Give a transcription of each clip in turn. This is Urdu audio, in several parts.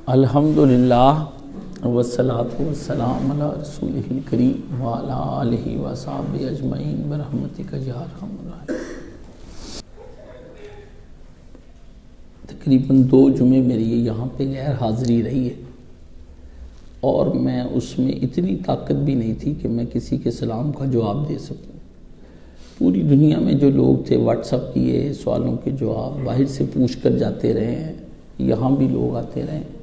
الحمدللہ والصلاة والسلام علی رسولہ الکریم وعلی آلہ وصحبہ اجمعین برحمتک یا ارحم الراحمین۔ تقریباً 2 جمعے میری یہاں پہ غیر حاضری رہی ہے اور میں اس میں اتنی طاقت بھی نہیں تھی کہ میں کسی کے سلام کا جواب دے سکوں۔ پوری دنیا میں جو لوگ تھے واٹس اپ کیے، سوالوں کے جواب باہر سے پوچھ کر جاتے رہے ہیں، یہاں بھی لوگ آتے رہے ہیں۔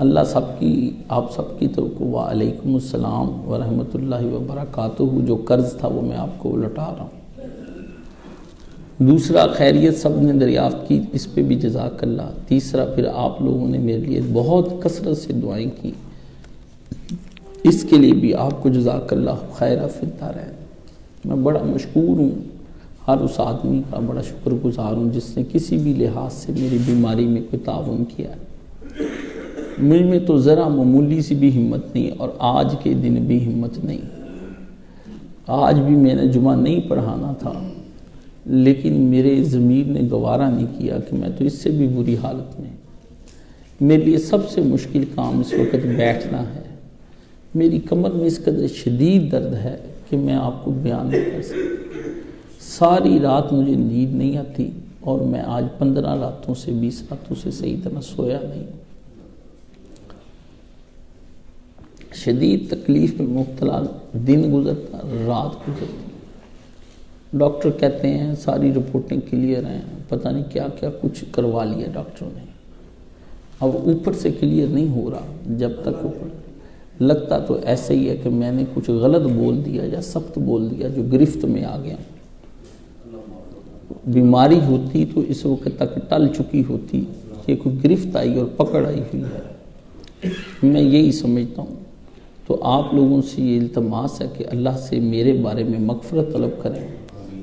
اللہ سب کی آپ سب کی تو وعلیکم السلام ورحمۃ اللہ وبرکاتہ، جو قرض تھا وہ میں آپ کو لوٹا رہا ہوں۔ دوسرا، خیریت سب نے دریافت کی، اس پہ بھی جزاک اللہ۔ تیسرا، پھر آپ لوگوں نے میرے لیے بہت کثرت سے دعائیں کی، اس کے لیے بھی آپ کو جزاک اللہ خیر فی الدارین۔ میں بڑا مشکور ہوں، ہر اس آدمی کا بڑا شکر گزار ہوں جس نے کسی بھی لحاظ سے میری بیماری میں کوئی تعاون کیا ہے۔ مجھ میں تو ذرا معمولی سی بھی ہمت نہیں، اور آج کے دن بھی ہمت نہیں۔ آج بھی میں نے جمعہ نہیں پڑھانا تھا، لیکن میرے ضمیر نے گوارا نہیں کیا کہ میں تو اس سے بھی بری حالت میں۔ میرے لیے سب سے مشکل کام اس وقت بیٹھنا ہے۔ میری کمر میں اس قدر شدید درد ہے کہ میں آپ کو بیان نہیں کر سکتا۔ ساری رات مجھے نیند نہیں آتی، اور میں آج 15 راتوں سے 20 راتوں سے صحیح طرح سویا نہیں۔ شدید تکلیف میں مبتلا، دن گزرتا رات گزرتی۔ ڈاکٹر کہتے ہیں ساری رپورٹیں کلیئر ہیں، پتہ نہیں کیا کیا کچھ کروا لیا ڈاکٹروں نے، اب اوپر سے کلیئر نہیں ہو رہا۔ جب تک اوپر لگتا تو ایسے ہی ہے کہ میں نے کچھ غلط بول دیا یا سخت بول دیا جو گرفت میں آ گیا۔ بیماری ہوتی تو اس وقت تک ٹل چکی ہوتی، یہ کوئی گرفت آئی اور پکڑ آئی ہوئی ہے۔ میں یہی سمجھتا ہوں۔ تو آپ لوگوں سے یہ التماس ہے کہ اللہ سے میرے بارے میں مغفرت طلب کریں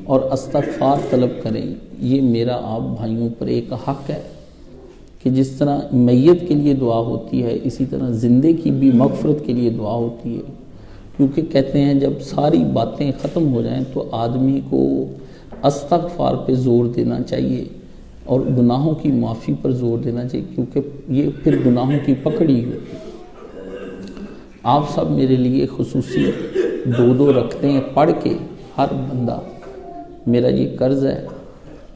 اور استغفار طلب کریں۔ یہ میرا آپ بھائیوں پر ایک حق ہے کہ جس طرح میت کے لیے دعا ہوتی ہے، اسی طرح زندے کی بھی مغفرت کے لیے دعا ہوتی ہے، کیونکہ کہتے ہیں جب ساری باتیں ختم ہو جائیں تو آدمی کو استغفار پہ زور دینا چاہیے اور گناہوں کی معافی پر زور دینا چاہیے، کیونکہ یہ پھر گناہوں کی پکڑی ہوتی ہے۔ آپ سب میرے لیے خصوصی 2 رکعتیں پڑھ کے، ہر بندہ، میرا یہ قرض ہے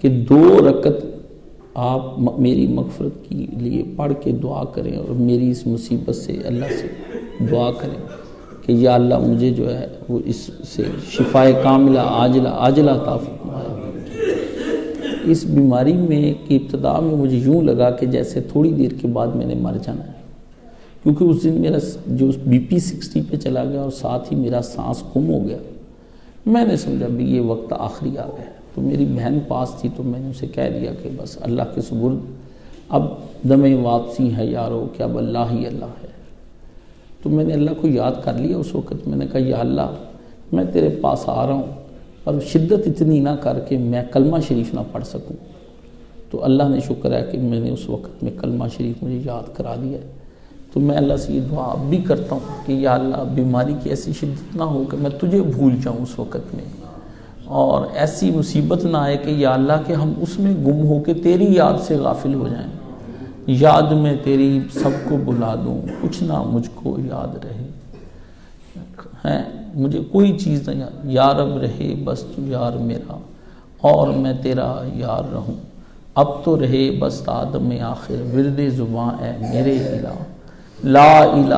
کہ 2 رکعت آپ میری مغفرت کے لیے پڑھ کے دعا کریں، اور میری اس مصیبت سے اللہ سے دعا کریں کہ یا اللہ مجھے جو ہے وہ اس سے شفائے کاملہ عاجلہ عطا فرمائے۔ اس بیماری میں کی ابتدا میں مجھے یوں لگا کہ جیسے تھوڑی دیر کے بعد میں نے مر جانا ہے، کیونکہ اس دن میرا جو BP 60 پہ چلا گیا اور ساتھ ہی میرا سانس گم ہو گیا۔ میں نے سمجھا بھی یہ وقت آخری آ گیا، تو میری بہن پاس تھی تو میں نے اسے کہہ دیا کہ بس اللہ کے سپرد، اب دم واپسی ہے یارو، کہ اب اللہ ہی اللہ ہے۔ تو میں نے اللہ کو یاد کر لیا اس وقت، میں نے کہا یا اللہ میں تیرے پاس آ رہا ہوں، اور شدت اتنی نہ کر کہ میں کلمہ شریف نہ پڑھ سکوں۔ تو اللہ نے شکر ہے کہ میں نے اس وقت میں کلمہ شریف مجھے یاد کرا دیا ہے۔ تو میں اللہ سے یہ دعا اب بھی کرتا ہوں کہ یا اللہ بیماری کی ایسی شدت نہ ہو کہ میں تجھے بھول جاؤں اس وقت میں، اور ایسی مصیبت نہ آئے کہ یا اللہ کہ ہم اس میں گم ہو کے تیری یاد سے غافل ہو جائیں۔ یاد میں تیری سب کو بلا دوں، کچھ نہ مجھ کو یاد رہے ہیں، مجھے کوئی چیز نہ یاد، یا رب رہے بس تو یار میرا، اور میں تیرا یار رہوں۔ اب تو رہے بس آدم آخر، ورد زباں اے میرے الہ، لا الہ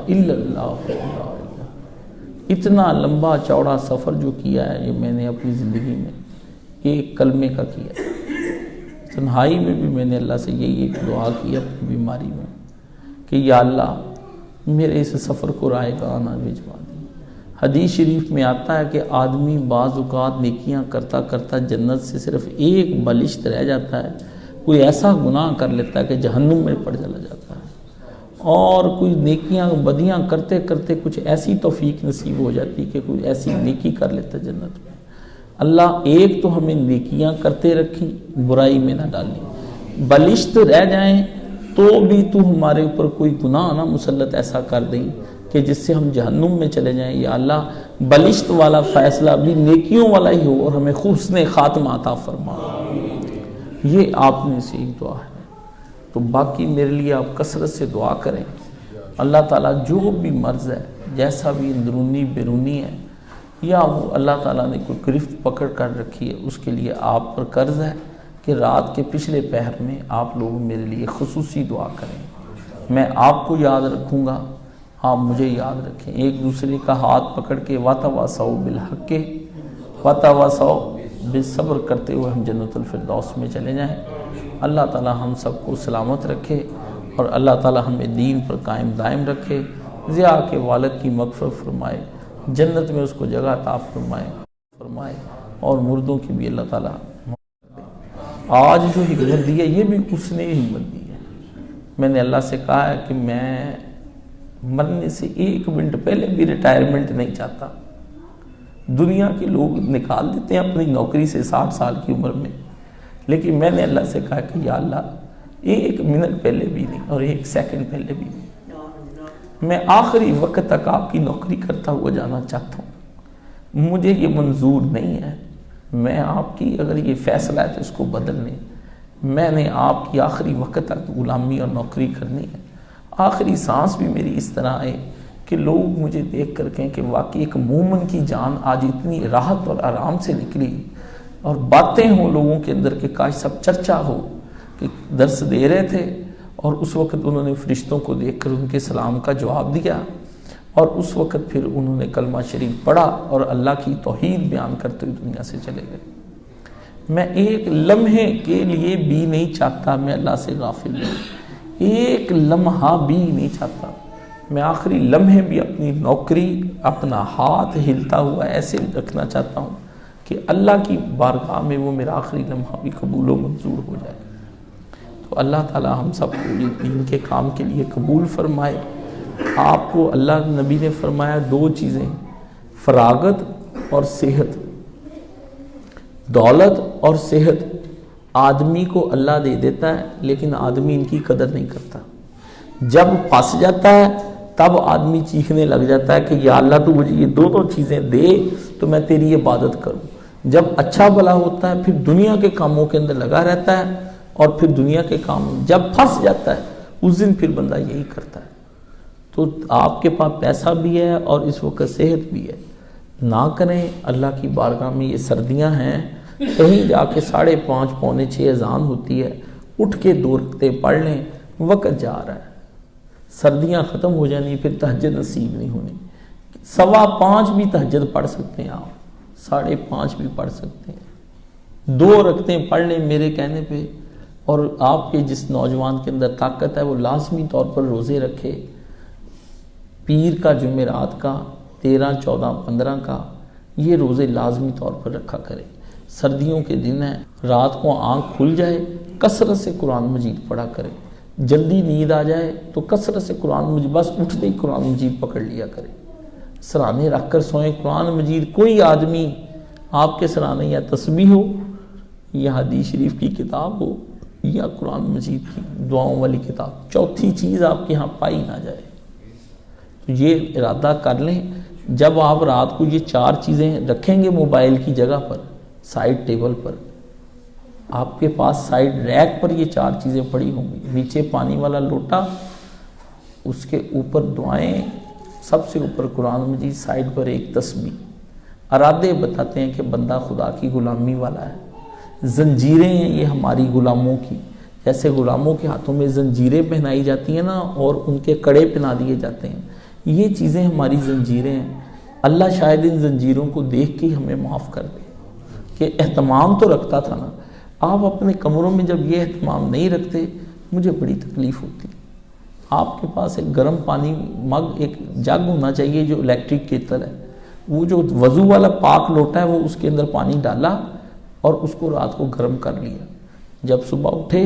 الا اللہ لا الہ۔ اتنا لمبا چوڑا سفر جو کیا ہے یہ میں نے اپنی زندگی میں ایک کلمے کا کیا ہے۔ تنہائی میں بھی میں نے اللہ سے یہی ایک دعا کی اپنی بیماری میں کہ یا اللہ میرے اس سفر کو رائگاں بھجوا دیں۔ حدیث شریف میں آتا ہے کہ آدمی بعض اوقات نیکیاں کرتا کرتا جنت سے صرف ایک بلشت رہ جاتا ہے، کوئی ایسا گناہ کر لیتا ہے کہ جہنم میں پڑ چلا جاتا ہے، اور کوئی نیکیاں بدیاں کرتے کرتے کچھ ایسی توفیق نصیب ہو جاتی کہ کوئی ایسی نیکی کر لیتا جنت میں۔ اللہ ایک تو ہمیں نیکیاں کرتے رکھیں، برائی میں نہ ڈالیں، بلشت رہ جائیں تو بھی تو ہمارے اوپر کوئی گناہ نہ مسلط ایسا کر دیں کہ جس سے ہم جہنم میں چلے جائیں۔ یا اللہ بلشت والا فیصلہ بھی نیکیوں والا ہی ہو، اور ہمیں حسن خاتمہ عطا فرما۔ یہ آپ نے سے ایک دعا ہے۔ تو باقی میرے لیے آپ کثرت سے دعا کریں. اللہ تعالیٰ جو بھی مرض ہے، جیسا بھی اندرونی بیرونی ہے، یا وہ اللہ تعالیٰ نے کوئی گرفت پکڑ کر رکھی ہے، اس کے لیے آپ پر قرض ہے کہ رات کے پچھلے پہر میں آپ لوگ میرے لیے خصوصی دعا کریں. میں آپ کو یاد رکھوں گا، آپ مجھے یاد رکھیں. ایک دوسرے کا ہاتھ پکڑ کے وَتَوَاصَوْا بِالْحَقِّ وَتَوَاصَوْا بالصبر کرتے ہوئے ہم جنت الفردوس میں چلے جائیں. اللہ تعالیٰ ہم سب کو سلامت رکھے اور اللہ تعالیٰ ہمیں دین پر قائم دائم رکھے. ضیاء کے والد کی مغفرت فرمائے، جنت میں اس کو جگہ عطا فرمائے اور مردوں کی بھی اللہ تعالیٰ. آج جو حکمت دی ہے یہ بھی اس نے ہمت دی ہے. میں نے اللہ سے کہا ہے کہ میں مرنے سے 1 منٹ پہلے بھی ریٹائرمنٹ نہیں چاہتا. دنیا کے لوگ نکال دیتے ہیں اپنی نوکری سے 60 سال کی عمر میں، لیکن میں نے اللہ سے کہا کہ یا اللہ 1 منٹ پہلے بھی نہیں اور 1 سیکنڈ پہلے بھی نہیں. میں آخری وقت تک آپ کی نوکری کرتا ہوا جانا چاہتا ہوں. مجھے یہ منظور نہیں ہے. میں آپ کی اگر یہ فیصلہ ہے تو اس کو بدلنے. میں نے آپ کی آخری وقت تک غلامی اور نوکری کرنی ہے. آخری سانس بھی میری اس طرح آئے کہ لوگ مجھے دیکھ کر کہیں کہ واقعی ایک مومن کی جان آج اتنی راحت اور آرام سے نکلی، اور باتیں ہوں لوگوں کے اندر کہ کاش سب چرچا ہو کہ درس دے رہے تھے اور اس وقت انہوں نے فرشتوں کو دیکھ کر ان کے سلام کا جواب دیا، اور اس وقت پھر انہوں نے کلمہ شریف پڑھا اور اللہ کی توحید بیان کرتے ہوئے دنیا سے چلے گئے. میں 1 لمحے کے لیے بھی نہیں چاہتا میں اللہ سے غافل ہوں. 1 لمحہ بھی نہیں چاہتا. میں آخری لمحے بھی اپنی نوکری، اپنا ہاتھ ہلتا ہوا ایسے رکھنا چاہتا ہوں کہ اللہ کی بارگاہ میں وہ میرا آخری لمحہ بھی قبول و منظور ہو جائے. تو اللہ تعالیٰ ہم سب کو یہ دین کے کام کے لیے قبول فرمائے. آپ کو اللہ نبی نے فرمایا 2 چیزیں، فراغت اور صحت. دولت اور صحت آدمی کو اللہ دے دیتا ہے، لیکن آدمی ان کی قدر نہیں کرتا. جب پھنس جاتا ہے تب آدمی چیخنے لگ جاتا ہے کہ یا اللہ تو مجھے یہ 2 چیزیں دے تو میں تیری عبادت کروں. جب اچھا بھلا ہوتا ہے پھر دنیا کے کاموں کے اندر لگا رہتا ہے، اور پھر دنیا کے کام جب پھنس جاتا ہے اس دن پھر بندہ یہی کرتا ہے. تو آپ کے پاس پیسہ بھی ہے اور اس وقت صحت بھی ہے، نہ کریں. اللہ کی بارگاہ میں یہ سردیاں ہیں، کہیں جا کے 5:30 پونے 6 اذان ہوتی ہے، اٹھ کے 2 رکعتیں پڑھ لیں. وقت جا رہا ہے، سردیاں ختم ہو جانی، پھر تہجد نصیب نہیں ہونی. 5:15 بھی تہجد پڑھ سکتے ہیں آپ، 5:30 بھی پڑھ سکتے ہیں. 2 رکعتیں پڑھ لیں میرے کہنے پہ. اور آپ کے جس نوجوان کے اندر طاقت ہے وہ لازمی طور پر روزے رکھے. پیر کا، جمعرات کا، 13، 14، 15 کا یہ روزے لازمی طور پر رکھا کرے. سردیوں کے دن ہیں، رات کو آنکھ کھل جائے کثرت سے قرآن مجید پڑھا کرے. جلدی نیند آ جائے تو کثرت سے قرآن مجید، بس اٹھتے ہی قرآن مجید پکڑ لیا کرے. سرانے رکھ کر سوئیں قرآن مجید. کوئی آدمی آپ کے سرانے یا تسبیح ہو یا حدیث شریف کی کتاب ہو یا قرآن مجید کی دعاؤں والی کتاب، 4تھی چیز آپ کے ہاں پائی نہ جائے. تو یہ ارادہ کر لیں. جب آپ رات کو یہ 4 چیزیں رکھیں گے موبائل کی جگہ پر، سائڈ ٹیبل پر، آپ کے پاس سائڈ ریک پر یہ 4 چیزیں پڑی ہوں گی. نیچے پانی والا لوٹا، اس کے اوپر دعائیں، سب سے اوپر قرآن مجید، سائڈ پر ایک تسبیح. ارادے بتاتے ہیں کہ بندہ خدا کی غلامی والا ہے. زنجیریں ہیں یہ ہماری غلاموں کی، جیسے غلاموں کے ہاتھوں میں زنجیریں پہنائی جاتی ہیں نا، اور ان کے کڑے پہنا دیے جاتے ہیں. یہ چیزیں ہماری زنجیریں ہیں. اللہ شاید ان زنجیروں کو دیکھ کے ہمیں معاف کر دے کہ اہتمام تو رکھتا تھا نا. آپ اپنے کمروں میں جب یہ اہتمام نہیں رکھتے مجھے بڑی تکلیف ہوتی. آپ کے پاس ایک گرم پانی مگ، ایک جگ ہونا چاہیے جو الیکٹرک کیتل ہے. وہ جو وضو والا پاک لوٹا ہے وہ اس کے اندر پانی ڈالا اور اس کو رات کو گرم کر لیا. جب صبح اٹھے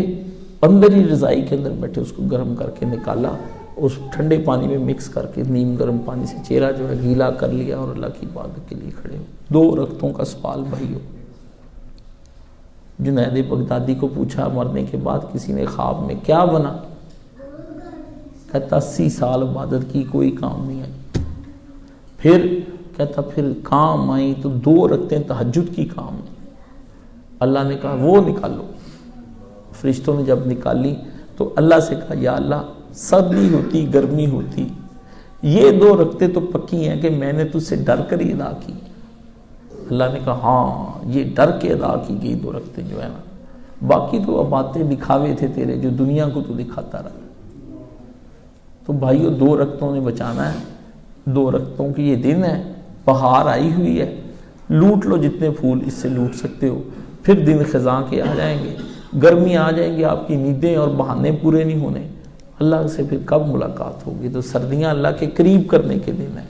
اندر ہی رضائی کے اندر بیٹھے اس کو گرم کر کے نکالا، اس ٹھنڈے پانی میں مکس کر کے نیم گرم پانی سے چہرہ جو ہے گیلا کر لیا اور اللہ کی عبادت کے لیے کھڑے ہو. 2 رکعتوں کا سوال بھائی ہو. جنید بغدادی کو پوچھا مرنے کے بعد کسی نے خواب میں کیا بنا، کہتا 80 سال عبادت کی کوئی کام نہیں آئی. پھر کہتا پھر کام آئی تو 2 رکعتیں تہجد کی کام آئی. اللہ نے کہا وہ نکالو. فرشتوں نے جب نکالی تو اللہ سے کہا یا اللہ سردی ہوتی گرمی ہوتی یہ 2 رکعتیں تو پکی ہیں کہ میں نے تجھ سے ڈر کر ہی ادا کی. اللہ نے کہا ہاں یہ ڈر کے ادا کی گئی 2 رکعتیں جو ہے نا, باقی تو اب باتیں دکھاوے تھے تیرے جو دنیا کو تو دکھاتا رہا. تو بھائیو 2 رکعتوں نے بچانا ہے, 2 رکعتوں کی یہ دن ہے, بہار آئی ہوئی ہے, لوٹ لو جتنے پھول اس سے لوٹ سکتے ہو. پھر دن خزاں کے آ جائیں گے, گرمی آ جائیں گی, آپ کی نیندیں اور بہانے پورے نہیں ہونے. اللہ سے پھر کب ملاقات ہوگی؟ تو سردیاں اللہ کے قریب کرنے کے دن ہیں.